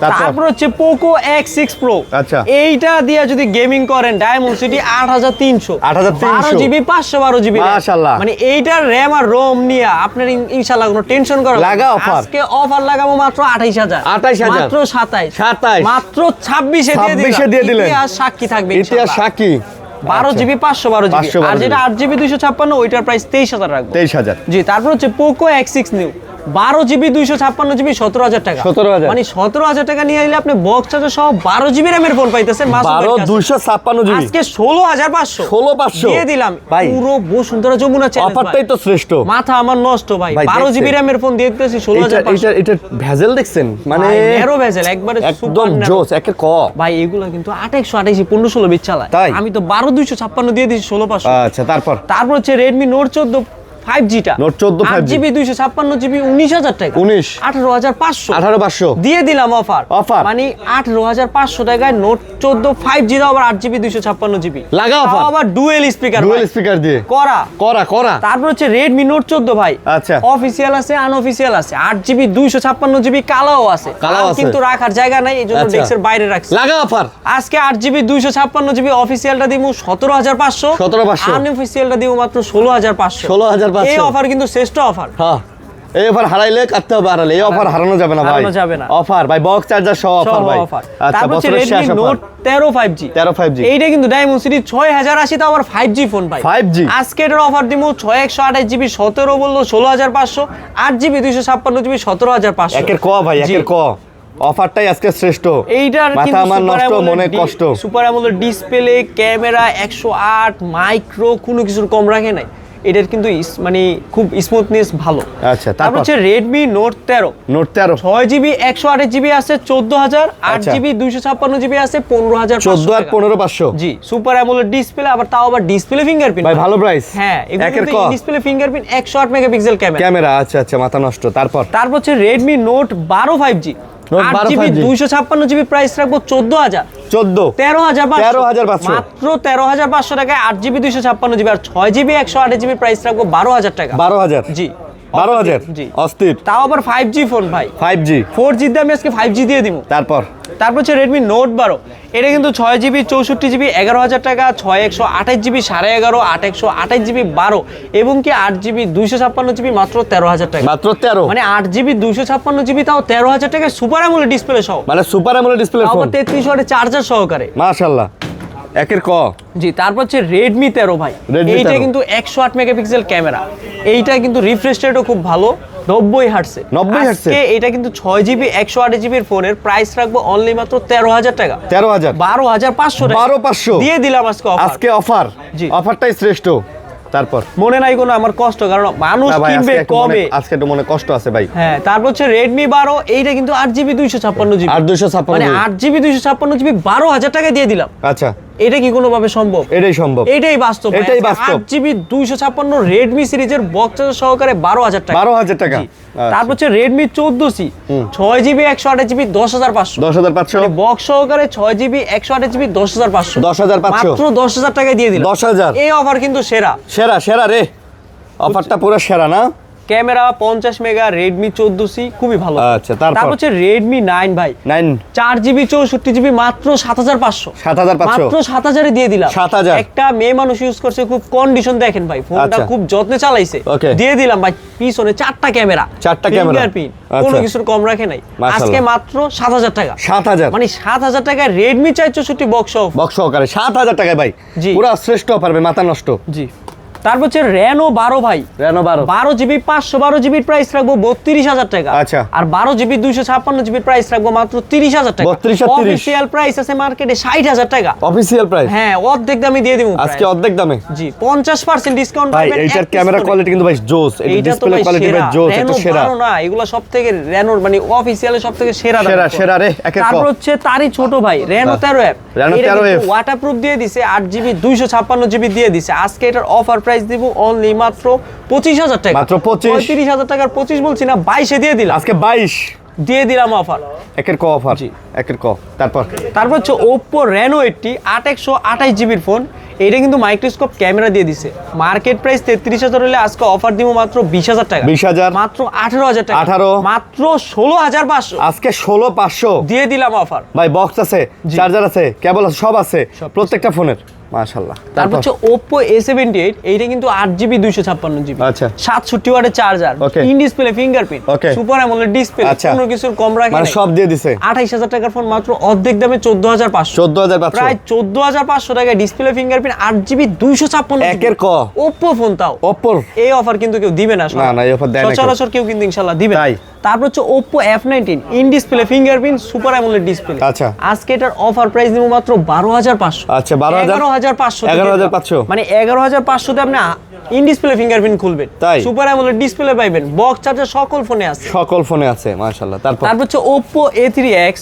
তারপর তারপর হচ্ছে Poco X6 Pro। আচ্ছা। এইটা দিয়ে যদি গেমিং করেন, Dimensity 8300, 8300 12 জিবি 512 জিবি। মাশাআল্লাহ। মানে এইটার RAM আর ROM নিয়ে আপনার ইনশাআল্লাহ কোনো টেনশন করা লাগা offer। আজকে অফার লাগাবো মাত্র 28000। 28000 মাত্র 27। 27 মাত্র 26 এ দিয়ে 26 এ দিয়ে দিলেন। ইতিহাস সাক্ষী থাকবে ইতিহাস ইনশাআল্লাহ। সাক্ষী। 12 জিবি 512 জিবি। 512 আর যেটা 8 জিবি 256 ওইটার প্রাইস 23000 রাখবো। 23000। জি। তারপর হচ্ছে Poco X6 New, 12 GB 256 GB, 17000 টাকা। 17000। মানে 17000 টাকা নিয়ে আইলে আপনি বক্স চার্জার সহ 12 জিবি র্যামের ফোন পাইতেছেন মাসুদ ভাইয়ের 12 কাছে। 256 জিবি। আজকে 16500। 16500 দিয়ে দিলাম ভাই। পুরো বসুন্ধরা যমুনা চ্যালেঞ্জ। অফারটাই তো শ্রেষ্ঠ। মাথা আমার নষ্ট ভাই। ভাই, 12 জিবি দেখছেন? র্যামের ফোন দিয়ে দিতেছি এটা 16500। এটা ভেজেল দেখছেন, মানে নেরো ভেজেল একবারে একদম সুপার নেরো। জোস। একের ক। ভাই এগুলা কিন্তু 2888 15 16 বিট চালায়। তাই? আমি তো 12 256 দিয়ে দিছি 16500। আচ্ছা, তারপর তারপর হচ্ছে Redmi Note 14 5G টা, Note 14 5G 8GB 256 জিবি 19000 টাকা। 19 18500 18500 দিয়ে দিলাম অফার। Offer। মানে 18500 টাকায় Note 14 5G দাও, আবার 8GB 256 জিবি লাগা offer। আবার ডুয়েল স্পিকার ডুয়েল স্পিকার দিয়ে করা। করা করা। তারপর হচ্ছে Redmi Note 14 ভাই। আচ্ছা। অফিসিয়াল আছে, আনঅফিসিয়াল আছে। 8GB 256 জিবি কালাও আছে। কালাও আর আছে। কিন্তু রাখার জায়গা নাই, এইজন্য আচ্ছা। ডেস্কের বাইরে রাখছি। লাগা অফার। আজকে 8GB 256 জিবি অফিসিয়ালটা দিমু 17500। 17500 আনঅফিসিয়ালটা দিমু মাত্র 16500। 16500 এই অফার কিন্তু শ্রেষ্ঠ অফার। হ্যাঁ, এই অফার হারাইলে কাটতে হবে আড়ালে। এই অফার হারানো যাবে না ভাই। হারানো যাবে না। অফার ভাই, বক্স চার্জার সহ অফার ভাই। আচ্ছা, তারপর হচ্ছে বছরের শেষ Redmi offer. Note 13 5G। 13 5G এইটা কিন্তু Dimensity 6080 তে আবার 5G ফোন ভাই। 5G আজকে এটার অফার দিমু 6128 জিবি 17 বললো 16500, 8GB 256 জিবি 17500। একের ক ভাই, জি। একের ক। অফারটাই আজকে শ্রেষ্ঠ। এইটার মাথা কিন্তু আমার নষ্ট, মনে কষ্ট। Super AMOLED display, camera 108, micro, কোনো কিছুর কম রাখে নাই। এটার কিন্তু মানে খুব স্মুথনেস ভালো। আচ্ছা, তারপর তারপর হচ্ছে Redmi Note 13 note 13 6GB 128 GB আছে 14000, আচ্ছা। 8GB 256 জিবি আছে 15500। 14 আর 15500। জি। সুপার অ্যামোলেড ডিসপ্লে, আবার তাও আবার ডিসপ্লে ফিঙ্গারপ্রিন্ট। ভাই ভালো প্রাইস। হ্যাঁ, একের এগুলো ক। Display fingerprint, 108 megapixel camera. Camera. আচ্ছা আচ্ছা, মাথা নষ্ট। তারপর তারপর হচ্ছে Redmi Note 12 5G, Note 12 8GB 5G 256GB price রাখবো 14000 14 13,500 13,500 মাত্র 13,500 টাকায় 8GB 256GB আর 6GB 128GB প্রাইস রাখবো 12,000 টাকা 12,000 জি 12,000 জি অস্থির তাও আবার 5G ফোন ভাই 5G 4G তে আমি আজকে 5G দিয়ে দিব তারপর তারপর হচ্ছে রেডমি নোট 12 এটা কিন্তু 6GB 64GB 11,000 টাকা 6128GB 11.5 8128GB 12 এবং কি 8GB 256GB মাত্র 13,000 টাকা মাত্র 13 মানে 8GB 256GB তাও 13,000 টাকায় সুপার অ্যামোলেড ডিসপ্লে সহ মানে সুপার অ্যামোলেড ডিসপ্লে তাও ফোন আবার 33 ওয়াটের চার্জার সহকারে মাশাআল্লাহ একের ক জি তারপর হচ্ছে রেডমি 13 ভাই Redmi এইটা 13 কিন্তু 108 মেগাপিক্সেল ক্যামেরা এইটা কিন্তু রিফ্রেশ রেটও খুব ভালো 90 হার্টজে 90 হার্টজে? আজকে এটা কিন্তু 6GB 128GB এর ফোনের প্রাইস রাখবো অনলি মাত্র 13,000 টাকা 13,000 12,500 টাকা 12,500 দিয়ে দিলাম আজকে অফার আজকে অফার জি। অফারটাই শ্রেষ্ঠ তারপর মনে নাই কোনো আমার কষ্ট কারণ মানুষ না ভাই কিনবে আজকে একটু কমে আজকে একটু মনে কষ্ট আছে ভাই হ্যাঁ তারপর হচ্ছে রেডমি 12 এইটা কিন্তু 8GB 256GB আর 256 মানে 8GB 256GB 12,000 টাকা দিয়ে দিলাম আচ্ছা এটা কি কোনোভাবে সম্ভব এটাই সম্ভব এটাই বাস্তব ভাই। এটাই আজকে বাস্তব। 8GB 256 রেডমি সিরিজের বক্স সহকারে 12,000 টাকা 12,000 টাকা জি। তারপর হচ্ছে Redmi 14C 6GB 128GB 10,500 10,500 box সহকারে 6GB 128GB 10,500 10,500 মাত্র 10,000 টাকায় দিয়ে দিলাম 10,000 এই অফার কিন্তু সেরা সেরা সেরা রে অফারটা পুরো সেরা না ক্যামেরা 50 মেগা রেডমি 14C খুবই ভালো আচ্ছা, তারপর? হচ্ছে রেডমি 9 ভাই 9 4GB 64GB মাত্র 7,500 7,500 মাত্র 7,000 এ দিয়ে দিলাম 7,000 একটা মেয়ে মানুষ ইউজ করছে খুব কন্ডিশন দেখেন ভাই ফোনটা আচ্ছা। খুব যত্নে চালাইছে Okay. দিয়ে দিলাম ভাই পিছনে 4টা ক্যামেরা 4টা ক্যামেরা। ফিঙ্গারপ্রিন্ট আচ্ছা। কোনো কিছুর কম রাখে নাই মাশাআল্লাহ। আজকে মাত্র 7,000 টাকা 7,000 মানে 7,000 টাকায় রেডমি 464 বক্স অফ বক্স সহকারে 7,000 টাকায় ভাই জি। পুরো শ্রেষ্ঠ অফার ভাই মাথা নষ্ট জি তারপর হচ্ছে রেনো 12 ভাই রেনো 12 12GB 512GB প্রাইস রাখবো 32,000 টাকা আচ্ছা। আর 12GB 256GB প্রাইস রাখবো মাত্র 30,000 টাকা 32 আর 30 অফিশিয়াল প্রাইস আছে মার্কেটে 60,000 টাকা অফিসিয়াল প্রাইস হ্যাঁ অর্ধেক দামে দিয়ে দিব আজকে অর্ধেক দামে জি 50% ডিসকাউন্ট ভাই পাবেন এইটার এক ক্যামেরা পিস্তলে। কোয়ালিটি কিন্তু ভাই জোস এটা এইটা তো ডিসপ্লে ভাই কোয়ালিটি ভাই সেরা জোস রেনো এটা সেরা 12 না এগুলো সবথেকে রেনোর মানে অফিশিয়ালি সবথেকে সেরা দাম সেরা সেরা রে একের তারপর পর হচ্ছে তারই ছোট ভাই Reno 13 app Reno 13F waterproof দিয়ে দিছে 8GB 256GB দিয়ে দিছে আজকে এটার অফার প্রাইস দিব অনলি মাত্র 25,000 টাকা মাত্র 25 35,000 টাকার 25 বলছি না 22 এ দিয়ে দিলাম আজকে 22 দিয়ে দিলাম অফার একের ক অফার জি। একের ক তারপর তারপর হচ্ছে Oppo Reno 80 8128GB এর ফোন এটা কিন্তু মাইক্রোস্কোপ ক্যামেরা দিয়ে দিছে মার্কেট প্রাইস 33,000 হলে আজকে অফার দিব মাত্র 20,000 টাকা 20,000 মাত্র 18,000 টাকা 18 মাত্র 16,500 আজকে 16,500 দিয়ে দিলাম অফার ভাই বক্স আছে জি। চার্জার আছে কেবল আছে সব আছে সব প্রত্যেকটা ফোনের মাশাআল্লাহ তারপর হচ্ছে Oppo A78 এইটা কিন্তু 8GB 256GB আচ্ছা। 67 ওয়াটের charger Okay. In display fingerprint Okay. Super AMOLED display আচ্ছা। কোনো কিছুর কম রাখে মানে নাই। সব দিয়ে দিছে 28,000 টাকার ফোন মাত্র অর্ধেক দামে 14,500 14,500 প্রায় 14,500 টাকায় ডিসপ্লে ফিঙ্গারপ্রিন্ট 8GB 256 একের ক Oppo ফোন তাও Oppo এই অফার কিন্তু কেউ দিবে না না, না, এই offer দেয় না কেউ। সচরাচর কেউ কিন্তু ইনশাআল্লাহ দিবে না। তাই। তারপর হচ্ছে Oppo F19 in display fingerprint super AMOLED display আচ্ছা। আজকে এটার অফার প্রাইস দিব মাত্র 12,500 আচ্ছা, 12,000 11,500 11,500 মানে 11,500 তে আপনি ইন ডিসপ্লে ফিঙ্গারপ্রিন্ট খুলবেন তাই। সুপার অ্যামোলেড ডিসপ্লে পাইবেন বক্স চার্জার সকল ফোনে আছে সকল ফোনে আছে মাশাআল্লাহ তারপর তারপর হচ্ছে Oppo A3X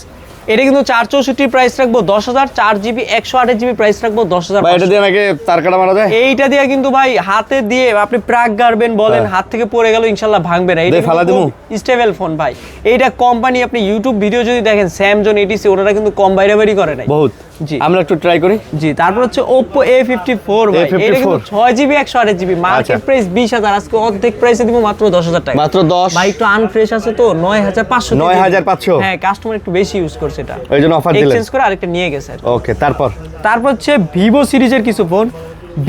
এটা কিন্তু 464 প্রাইস রাখবো 10,000 4GB 128GB প্রাইস রাখবো 10,000 ভাই এটা দিয়ে নাকি তার কাটা মারা যায় এইটা দিয়ে কিন্তু ভাই হাতে দিয়ে আপনি প্রাক গাড়বেন বলেন হ্যাঁ। হাত থেকে পড়ে গেল ইনশাআল্লাহ ভাঙবে না দিয়ে ফালা দিমু? স্টেবল ফোন ভাই এইটা কোম্পানি আপনি ইউটিউব ভিডিও যদি দেখেন স্যামসং এটিসি ওরা কিন্তু কম বাইরে করে নাই বহুত জি। আমরা একটু ট্রাই করি জি তারপর হচ্ছে Oppo A54 ভাই A54 এটা কিন্তু 6GB 128GB মার্কেট আচ্ছা। প্রাইস 20,000 আজকে অর্ধেক প্রাইসে দিব মাত্র 10,000 টাকা মাত্র 10 ভাই একটু আনফ্রেশ আছে তো 9,500 9,500 হ্যাঁ কাস্টমার একটু বেশি ইউজ করছে এটা ওই জন্য অফার দিলেন এক্সচেঞ্জ করে আরেকটা নিয়ে গেছে আর কি। ওকে তারপর তারপর হচ্ছে ভিভো সিরিজের কিছু phone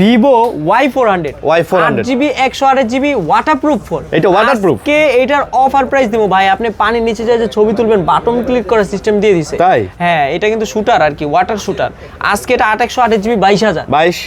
Vivo Y400 Y400 8GB 128GB waterproof phone এটা waterproof? কে এটার অফার প্রাইস দিব ভাই আপনি পানির নিচে যে ছবি তুলবেন বাটন ক্লিক করার সিস্টেম দিয়ে দিছে তাই? হ্যাঁ এটা কিন্তু শুটার আর কি ওয়াটার শুটার আজকে এটা 8/128GB 22,000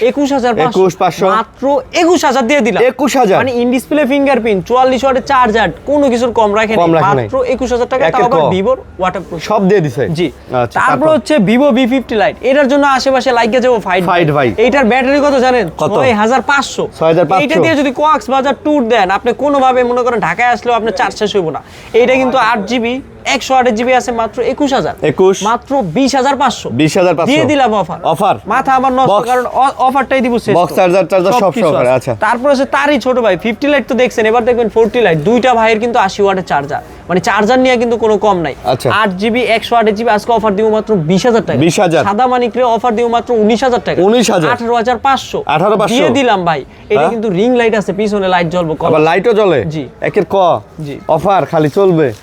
21,500 মাত্র 21,000 দিয়ে দিলাম 21,000 মানে ইন ডিসপ্লে ফিঙ্গারপ্রিন্ট 44 ওয়াটের চার্জার কোনো কিছুর কম রাখে কম নাই রাখে নাই। মাত্র 21,000 টাকা তাও একের আবার ক। ভিভোর ওয়াটারপ্রুফ সব দিয়ে দিছে জি আচ্ছা তারপর হচ্ছে ভিভো V50 লাইট এটার জন্য আশেপাশে লাইকে যাবো ফাইট Fight ভাই। এইটার ব্যাটারি কত জানেন কত? 6,500 6,500 এইটা দিয়ে যদি কক্সবাজার ট্যুর দেন আপনি কোনোভাবে মনে করেন ঢাকায় আসলেও আপনি চার্জ শেষ হইব না এইটা কিন্তু 8GB 128GB আছে মাত্র 21000, 21 মাত্র 20500, 20500 দিয়ে দিলাম অফার। অফার মাথা আমার নষ্ট, Box- কারণ অফারটাই দিব শেষ। বক্স চার্জার সব সহকারে। আচ্ছা, তারপর আছে তারই ছোট ভাই 50 লাইট তো দেখছেন, এবার দেখবেন 40 লাইট, দুইটা ভাইয়ের কিন্তু 80 ওয়াটের চার্জার, মানে চার্জার নিয়ে কিন্তু কোনো কম নাই। আচ্ছা। 8GB 128GB আজকে অফার দিব মাত্র 20000 টাকা। 20000 সাদা মানিকরে অফার দিব মাত্র 19000 টাকা। 19000 18500 18,500 দিয়ে দিলাম ভাই। এটা কিন্তু রিং লাইট আছে, পিছনে লাইট জ্বলবে, আবার লাইটও জ্বলে। জি। একের ক জি। অফার খালি চলবে।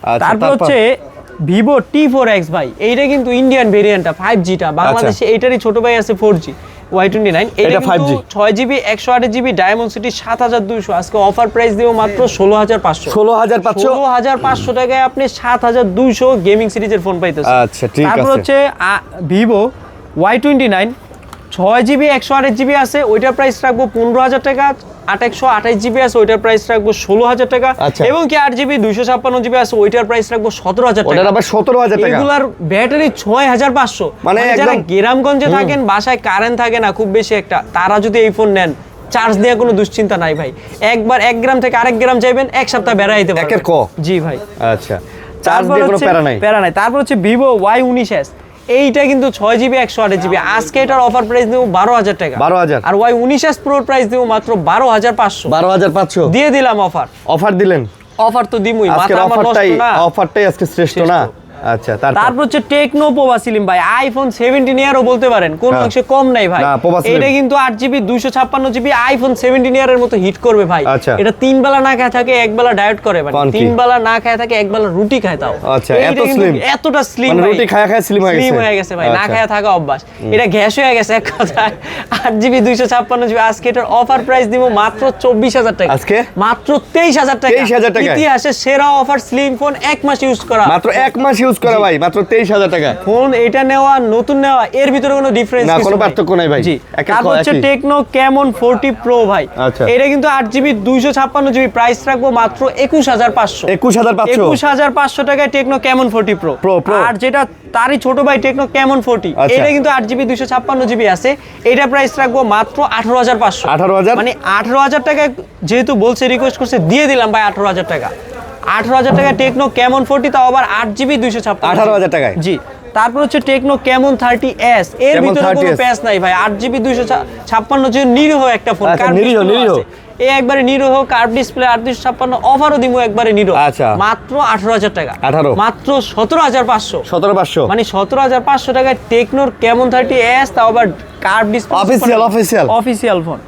আচ্ছা, তারপর হচ্ছে ভিভো T4X ভাই, এইটা কিন্তু ইন্ডিয়ান ভেরিয়েন্টটা 5G টা, বাংলাদেশে এইটারই ছোট ভাই আছে 4G Y29। এটা 5G 6GB 128GB diamond city 7200, আজকে অফার প্রাইস দিব মাত্র 16500। 16500 16500 টাকায় আপনি 7200 গেমিং সিরিজের ফোন পাইতেছেন। আচ্ছা, ঠিক তারপর আছে। হচ্ছে ভিভো Y29 6GB 128GB আছে, ওইটার প্রাইস রাখবো 15000 টাকা। 828GB আছে, ওইটার প্রাইস রাখবো 16000 টাকা। আচ্ছা। এবং কি 8GB 256GB আছে, ওইটার প্রাইস রাখবো 17000 টাকা। ওটার আবার 17000 টাকা। এগুলার ব্যাটারি 6500। মানে যারা একদম- গ্রামগঞ্জে থাকেন, বাসায় কারেন্ট থাকে না খুব বেশি একটা, তারা যদি এই ফোন নেন, চার্জ দেওয়ার কোনো দুশ্চিন্তা নাই ভাই। একবার 1 গ্রাম থেকে আরেক গ্রাম যাইবেন, এক সপ্তাহ বেড়াইতে পারবেন। একের ক। জি ভাই। আচ্ছা, চার্জ তারপর দিয়ে কোনো হচ্ছে- প্যারা নাই। প্যারা নাই। তারপর হচ্ছে ভিভো Y19s, এইটা কিন্তু 6GB 128GB, আজকে এটার অফার প্রাইস দেবো 12000 টাকা। 12000 আর Y19s প্রোর প্রাইস দেবো মাত্র 12500, 12500 দিয়ে দিলাম অফার। অফার দিলেন। অফার তো দিমুই, আজকের মাথা আমার নষ্ট না। অফারটাই আজকে শ্রেষ্ঠ না। আচ্ছা, তারপর হচ্ছে টেকনো পোভা স্লিম ভাই, আইফোন 17 ইয়ারও বলতে পারেন, কোন হ্যাঁ। অংশে কম নাই ভাই। না, পোভা স্লিম। এটা কিন্তু 8GB 256GB আইফোন 17 ইয়ারের মতো হিট করবে ভাই। আচ্ছা। এটা 3 বেলা না খায় থাকে, 1 বেলা ডায়েট করে, মানে কোন কি? 3 বেলা না খায় থাকে, 1 বেলা রুটি খায় তাও। আচ্ছা, এইটা এত কিন্তু slim? এতটা স্লিম মানে ভাই, রুটি খায়া খায়া slim হয়ে গেছে? স্লিম হয়ে গেছে ভাই, না আচ্ছা। খায় থাকা অভ্যাস। এটা গ্যাস হয়ে গেছে এক কথায়। 8GB 256GB আজকে এটার অফার প্রাইস দিব মাত্র 24000 টাকা। আজকে? মাত্র 23000 টাকা। 23000 টাকায়? ইতিহাসে সেরা অফার, স্লিম ফোন 1 মাস ইউজ করা, মাত্র 1 মাস ইউজ করা ভাই, মাত্র 23000 টাকা। ফোন এটা নেওয়া নতুন নেওয়া এর ভিতরে কোনো ডিফারেন্স না, কোনো পার্থক্য নাই ভাই। জি। একের তারপর ক হচ্ছে একই। টেকনো ক্যামন 40 প্রো ভাই, আচ্ছা। এটা কিন্তু 8GB 256GB প্রাইস রাখবো মাত্র 21500। 21500 21500 টাকায় টেকনো ক্যামন 40 প্রো। Pro। আর যেটা তারই ছোট ভাই টেকনো ক্যামন 40, আচ্ছা। এটা কিন্তু 8GB 256GB আছে, এটা প্রাইস রাখবো মাত্র 18500। 18000 মানে 18000 টাকায় যেহেতু বলছে, রিকোয়েস্ট করছে, দিয়ে দিলাম ভাই 18000 টাকা। 18000 টাকা টেকনো ক্যামন 40, তাও আবার 8GB 256। 18000 টাকায়। জি। তারপর হচ্ছে টেকনো ক্যামন 30s, এর Camon ভিতরে কোনো 30s প্যাচ নাই ভাই। 8GB 256 যে নিরীহ একটা ফোন, আচ্ছা, কার্ভ নিরীহ, ডিসপ্লে নিরীহ। আছে। এই একবারে নিরীহ কার্ভ ডিসপ্লে 856, অফারও দিমু একবারে নিরীহ। আচ্ছা। মাত্র 18000 টাকা। 18 মাত্র 17500। 17500 মানে 17500 টাকায় টেকনোর ক্যামন 30s, তাও আবার কার্ভ ডিসপ্লে, অফিসিয়াল ফোন।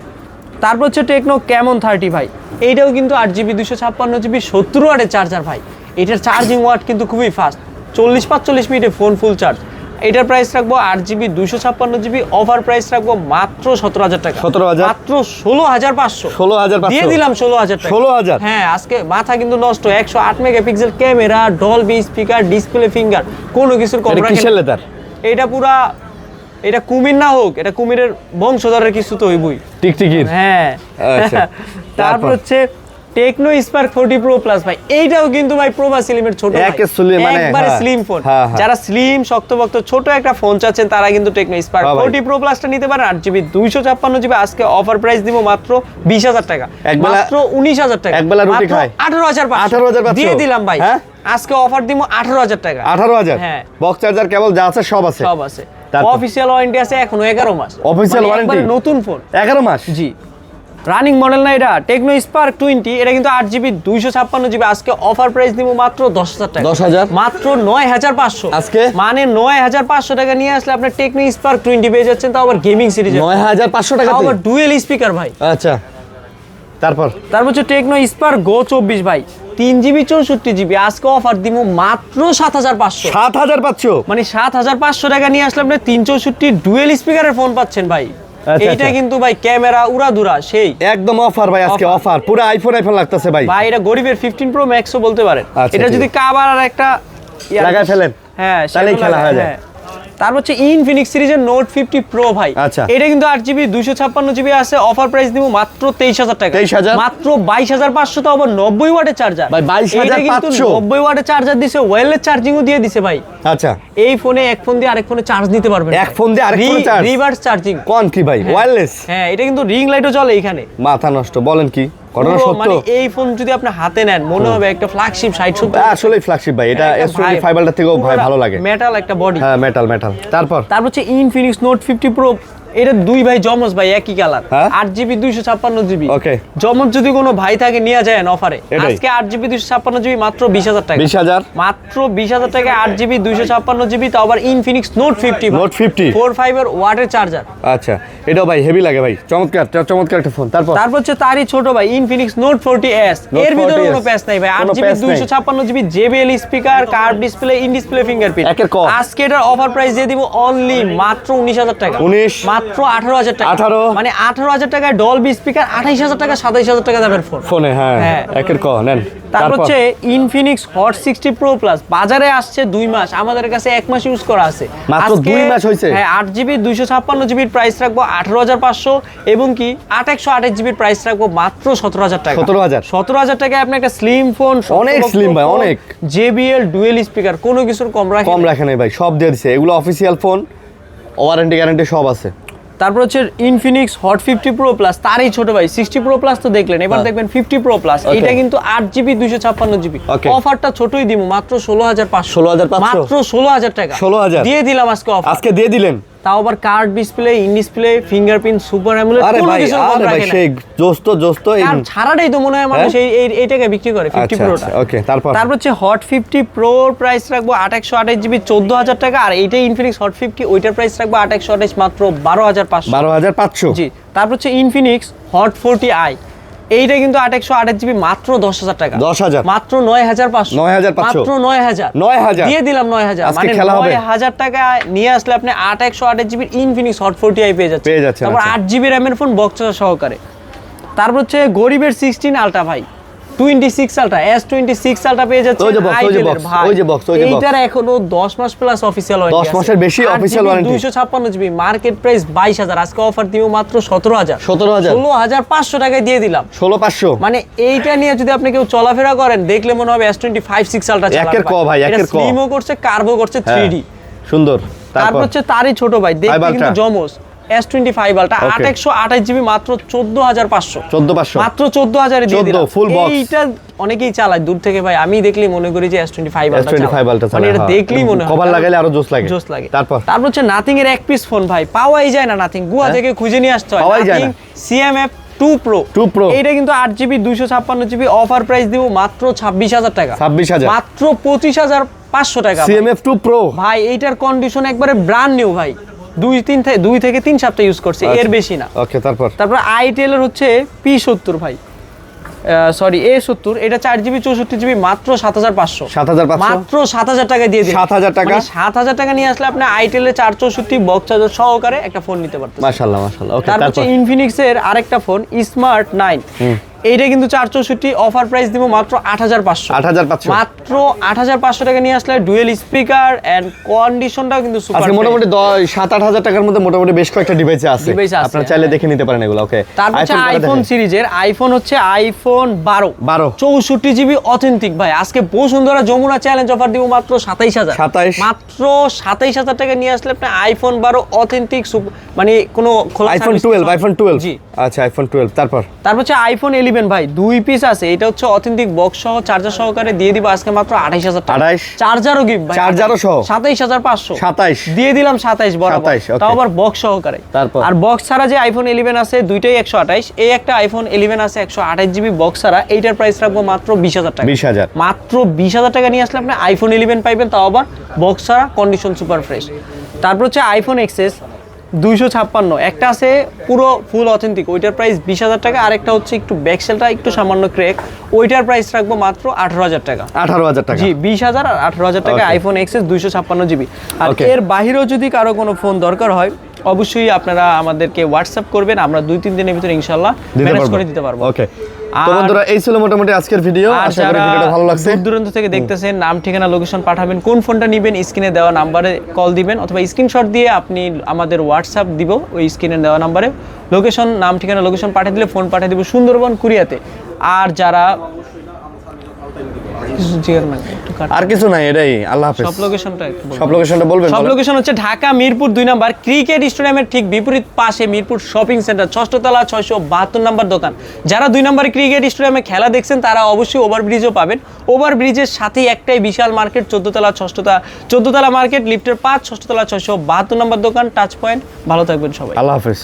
তারপর হচ্ছে টেকনো ক্যামন 30 ভাই, এইটাও কিন্তু 8GB 256GB 70 ওয়াটের চার্জার ভাই। এটার চার্জিং ওয়াট কিন্তু খুবই ফাস্ট, 40-45 মিনিটে ফোন ফুল চার্জ। এটার প্রাইস রাখবো 8GB 256GB, অফার প্রাইস রাখবো মাত্র 17000 টাকা। 17000 মাত্র 16500। 16500 দিয়ে দিলাম 16000 টাকা। 16000 হ্যাঁ, আজকে মাথা কিন্তু নষ্ট। 108 megapixel camera, Dolby speaker, display finger, কোনো কিছুর কম এটা রাখেন। কিসের লেদার? এটা পুরা, এটা কুমির না হোক, এটা কুমিরের বংশধরের কিছু তো হইবই। টিকটিকির। হ্যাঁ। আচ্ছা। তারপর হচ্ছে টেকনো স্পার্ক 40 প্রো প্লাস ভাই, এইটাও কিন্তু ভাই প্রোভা স্লিমের ছোট ভাই। একে slim, মানে একবারে হ্যাঁ। Slim phone. হ্যাঁ, হ্যাঁ। যারা স্লিম শক্তপোক্ত ছোট একটা ফোন চাচ্ছেন, তারা কিন্তু টেকনো স্পার্ক হ্যাঁ ভাই। 40 প্রো প্লাসটা নিতে পারেন। 8GB 256GB আজকে অফার প্রাইস দিব মাত্র 20000 টাকা। একবেলা- মাত্র 19000 টাকা। একবেলা রুটি মাত্র খায়। 18500 18,500 দিয়ে দিলাম ভাই। হ্যাঁ? আজকে অফার দিব 18000 টাকা। 18000 হ্যাঁ। বক্স চার্জার কেবল যা আছে সব আছে। সব আছে। তারপর? অফিসিয়াল ওয়ারেন্টি আছে এখনো 11 মাস। Official মানে warranty? একবারে নতুন ফোন। 11 মাস। জি। রানিং মডেল না এটা, টেকনো স্পার্ক 20, এটা কিন্তু 8GB 256GB আজকে অফার প্রাইস দিব মাত্র 10000 টাকা। 10,000? মাত্র 9500 আজকে? মানে 9500 টাকা নিয়ে আসলে আপনার টেকনো স্পার্ক 20 পেয়ে যাচ্ছেন, তাও আবার গেমিং সিরিজে, 9500 টাকা। আবার ডুয়েল স্পিকার ভাই। আচ্ছা, তারপর হচ্ছে টেকনো স্পার্ক গো 24 ভাই, 3GB 64GB আজকে অফার দিব মাত্র 7500। 7500 মানে 7500 টাকা নিয়ে আসলে আপনি 364 ডুয়েল স্পিকারের ফোন পাচ্ছেন ভাই। আচ্ছা, এইটা আচ্ছা। কিন্তু ভাই ক্যামেরা উড়াধুরা সেই একদম অফার ভাই, আজকে Offer। অফার পুরো আইফোন লাগতেছে ভাই। ভাই এটা গরিবের 15 প্রো ম্যাক্সও বলতে পারেন। আচ্ছা, এটা ঠিক যদি কাবার আর একটা লাগায় ফেলেন, হ্যাঁ, তাহলেই সেগুলো খেলা হয়ে লাগায়, যায়। হ্যাঁ। তারপর হচ্ছে ইনফিনিক্স সিরিজের নোট 50 প্রো ভাই, আচ্ছা। এটা কিন্তু 8GB 256GB আছে, অফার প্রাইস দিব মাত্র 23000 টাকা। 23,000? মাত্র 22500, তো আবার 90 ওয়াটের চার্জার ভাই, 22,500? 90 ওয়াটের চার্জার দিছে, ওয়্যারলেস চার্জিংও দিয়ে দিছে ভাই। আচ্ছা, এই ফোনে এক ফোন দিয়ে আরেক ফোনে চার্জ নিতে পারবেন। এক ফোন দিয়ে আরেক ফোনে চার্জ? Reverse charging. কোন কি ভাই, ওয়্যারলেস? হ্যাঁ, এটা কিন্তু রিং লাইটও চলে এখানে। মাথা নষ্ট, বলেন কি? ঘটনা পুরো সত্য। মানে এই ফোন যদি আপনি হাতে নেন মনে হবে একটা ফ্ল্যাগশিপ 60-70 আসলে ফ্ল্যাগশিপ ভাই, এটা S25 ফাইবারটা থেকেও ভাই ভালো লাগে। মেটাল একটা বডি। হ্যাঁ মেটাল। তারপর হচ্ছে ইনফিনিক্স নোট 50 প্রো, এটা দুই ভাই জমজ ভাই, একই কালার, হ্যাঁ? 8GB 256GB। ওকে। জমজ যদি কোনো ভাই থাকে নিয়ে যায় অফারে, এটাই। আজকে 8GB 256GB মাত্র 20,000 টাকা। 20,000 মাত্র 20,000 টাকা 8GB 256GB, তাও আবার ইনফিনিক্স নোট 50 ভাই। Note 50 45 এর ওয়াটের চার্জার। আচ্ছা, এটাও ভাই হেভি লাগে ভাই, চমৎকার একটা ফোন। তারপর হচ্ছে তারই ছোট ভাই ইনফিনিক্স নোট 40S, Note এর ভিতরে 40S কোনো প্যাচ নাই ভাই, কোনো 8GB প্যাচ নাই। 256GB JBL speaker, curve display, in display fingerprint. একের ক। আজকে এটার অফার প্রাইস দিয়ে দিব অনলি মাত্র 19,000 টাকা। 19 মাত্র 18,000 টাকা। 18 মানে 18,000 টাকায় ডলবি স্পিকার, 28,000 টাকা 27,000 টাকা দামের ফোন। ফোনে হ্যাঁ হ্যাঁ। একের ক নেন। তারপর হচ্ছে ইনফিনিক্স হট 60 প্রো প্লাস, বাজারে আসছে 2 মাস, আমাদের কাছে 1 মাস ইউজ করা আছে। মাত্র আজকে 2 মাস হয়েছে? হ্যাঁ, 8GB 256GB প্রাইস রাখবো 18,500, এবং কি 128GB প্রাইস রাখবো মাত্র 17,000 টাকা। 17,000 টাকায় আপনি একটা স্লিম ফোন, অনেক slim ভাই, অনেক। JBL ডুয়েল স্পিকার, কোনো কিছুর কম রাখে নাই ভাই, সব দিয়ে দিছে। এগুলো অফিসিয়াল ফোন, ওয়ারেন্টি গ্যারান্টি সব আছে। তারপর হচ্ছে ইনফিনিক্স হট 50 প্রো প্লাস, তারই ছোট ভাই 60 প্রো প্লাস তো দেখলেন, এবার দেখবেন 50 প্রো প্লাস। এটা কিন্তু 8GB 256GB, Okay. অফারটা ছোটই দিব মাত্র 16,500। 16,500? মাত্র 16,000 টাকা 16,000 দিয়ে দিলাম আজকে অফার। আজকে দিয়ে দিলেন। তাও আবার card display, in display fingerprint, super AMOLED, আরে কোনো ভাই কিছু কম আরে ভাই রাখে না। সেই দোস্ত আর ছাড়াটাই তো মনে হয় মানুষ এই টাকায় বিক্রি করে 50 প্রোটা। ওকে। তারপর হচ্ছে হট 50 প্রো প্রাইস রাখবো 828GB 14,000 টাকা, আর এইটাই ইনফিনিক্স হট 50, ওইটার প্রাইস রাখবো 828 মাত্র 12,500। 12,500 জি। তারপর হচ্ছে ইনফিনিক্স হট 40i, এইটা কিন্তু 828GB মাত্র 10,000 টাকা। 10,000 মাত্র 9,500। 9,500 মাত্র 9,000 9,000 দিয়ে দিলাম 9,000। আজকে মানে খেলা হবে। 9,000 টাকা নিয়ে আসলে আপনি 828GB ইনফিনিক্স হট 40i পেয়ে যাচ্ছেন। তারপর আচ্ছা। 8GB র্যামের ফোন বক্স সহকারে। তারপর হচ্ছে গরিবের 16 আলট্রা ভাই, 26 আলট্রা, S26 আলট্রা পেয়ে যাচ্ছে। ওই যে box, ওই যে box। এইটার এখনো 10 মাস প্লাস অফিশিয়াল ওয়ারেন্টি 10 মাসের বেশি official warranty. 256GB market price 22,000, আজকে অফার দিব মাত্র 17,000। 16,500 টাকায় দিয়ে দিলাম। 16,500 মানে এইটা নিয়ে যদি আপনি কেউ চলাফেরা করেন, দেখলে মনে হবে S25 6 আলট্রা চালান। একের ক ভাই, একের ক। স্লিমও করছে, কার্ভও করছে, 3D। সুন্দর। তারপর হচ্ছে তারই ছোট ভাই, দেখতে কিন্তু জমজ, S25 আলট্রা 828GB মাত্র 14,500। 14,500 মাত্র 14,000 এ দিয়ে দিলাম। Full box. এইটা অনেকেই চালায় দূর থেকে ভাই, আমি দেখলেই মনে করি যে S25 আলট্রা চালায়। মানে এটা দেখলেই মনে হয় কভার লাগাইলে আরো জোস লাগে। তারপর হচ্ছে নাথিং এর এক পিস ফোন ভাই, পাওয়াই যায় না নাথিং, গুয়া থেকে খুঁজে নিয়ে আসতে হয়। পাওয়াই যায় না। CMF 2 Pro, এইটা কিন্তু 8GB 256GB, অফার প্রাইস দিব মাত্র 26,000 টাকা। 26,000 মাত্র 25,500 টাকা। CMF 2 Pro ভাই এইটার কন্ডিশন একবারে ব্র্যান্ড নিউ ভাই, 2 থেকে 3 সপ্তাহ ইউজ করছে, এর বেশি না। ওকে। তারপর আইটেল এর হচ্ছে P70 ভাই, সরি A70, এটা 4GB 64GB মাত্র 7,500। 7,500 মাত্র 7,000 টাকা দিয়ে দিন। 7,000 টাকা। 7,000 টাকা নিয়ে আসলে আপনি আইটেলের 464 বক্স চার্জার সহকারে একটা ফোন নিতে পারতেন। মাশাআল্লাহ। ওকে। তারপর হচ্ছে ইনফিনিক্স এর আরেকটা ফোন স্মার্ট 9, এইটা কিন্তু 464, অফার প্রাইস দিব মাত্র 8,500। 8,500 মাত্র 8,500 টাকা নিয়ে আসলে ডুয়েল স্পিকার এন্ড কন্ডিশনটাও কিন্তু সুপার। আজকে মোটামুটি 7-8,000 টাকার মধ্যে মোটামুটি বেশ কয়েকটা ডিভাইস আছে, আপনারা চাইলে দেখে নিতে পারেন এগুলো। ওকে। তারপর হচ্ছে আইফোন সিরিজের আইফোন হচ্ছে আইফোন 12 64GB অথেন্টিক ভাই, আজকে বসুন্ধরা যমুনা চ্যালেঞ্জ অফার দিব মাত্র 27,000। মাত্র 27,000 টাকা নিয়ে আসলে আপনি আইফোন 12 অথেন্টিক, মানে কোনো খোলা আইফোন 12 জি। আচ্ছা আইফোন 12। তারপর হচ্ছে আইফোন 11 ভাই, 2 পিস আছে, এটা হচ্ছে অথেন্টিক বক্স সহ চার্জার সহকারে দিয়ে দিব আজকে মাত্র 28,000 টাকা। 28 চার্জারও গিফট ভাই, চার্জারও সহ 27,500। 27 দিয়ে দিলাম 27 বরাবর। 27, okay। তাও আবার বক্স সহকারে। তারপর আর বক্স ছাড়া যে আইফোন 11 আছে দুইটাই 128, এই একটা আইফোন 11 আছে 128GB বক্স ছাড়া, এইটার প্রাইস রাখবো মাত্র 20,000 টাকা। 20,000 মাত্র 20,000 টাকা নিয়ে আসলে আপনি আইফোন 11 পাইবেন, তাও আবার বক্স ছাড়া, কন্ডিশন সুপার ফ্রেশ। তারপর হচ্ছে আইফোন XS 256, একটা আছে পুরো ফুল অথেন্টিক, ওইটার প্রাইস 20,000 টাকা, আরেকটা হচ্ছে একটু ব্যাকসেলটা একটু সামান্য ক্র্যাক, ওইটার প্রাইস রাখবো মাত্র 18,000 টাকা। 18,000 টাকা। জি, 20,000 আর 18,000 টাকা আইফোন XS 256GB। আর এর বাহিরেও যদি কারো কোনো ফোন দরকার হয়, অবশ্যই আপনারা আমাদেরকে হোয়াটসঅ্যাপ করবেন, আমরা 2-3 দিনের ভিতরে ইনশাআল্লাহ ম্যানেজ করে দিতে পারবো। ওকে। তো বন্ধুরা এই ছিল মোটামুটি আজকের ভিডিও, আশা করি ভিডিওটা ভালো লাগছে। দূর দূরান্ত থেকে দেখতেছেন, নাম ঠিকানা লোকেশন পাঠাবেন, কোন ফোনটা নেবেন স্ক্রিনে দেওয়া নাম্বারে কল দিবেন, অথবা স্ক্রিনশট দিয়ে আপনি আমাদের হোয়াটসঅ্যাপ দিব, ওই স্ক্রিনে দেওয়া নাম্বারে লোকেশন, নাম ঠিকানা লোকেশন পাঠিয়ে দিলে ফোন পাঠিয়ে দিব সুন্দরবন কুরিয়াতে। আর যারা কিছু জিগার মানে একটু কাট। আর কিছু নাই, এটাই। আল্লাহ হাফেজ। সব লোকেশনটা একটু বলুন। সব লোকেশনটা বলবেন? সব লোকেশন হচ্ছে ঢাকা মিরপুর 2 নাম্বার ক্রিকেট স্টেডিয়ামের ঠিক বিপরীত পাশে মিরপুর শপিং সেন্টার 6ষ্ঠ তলা 672 নাম্বার দোকান। যারা 2 নাম্বার ক্রিকেট স্টেডিয়ামে খেলা দেখছেন তারা অবশ্যই ওভারব্রিজও পাবেন। ওভারব্রিজের সাথেই একটাই বিশাল মার্কেট 14 তলা মার্কেট লিফটের 5 6ষ্ঠ তলা 672 নাম্বার দোকান টাচ পয়েন্ট। ভালো থাকবেন সবাই। আল্লাহ হাফেজ।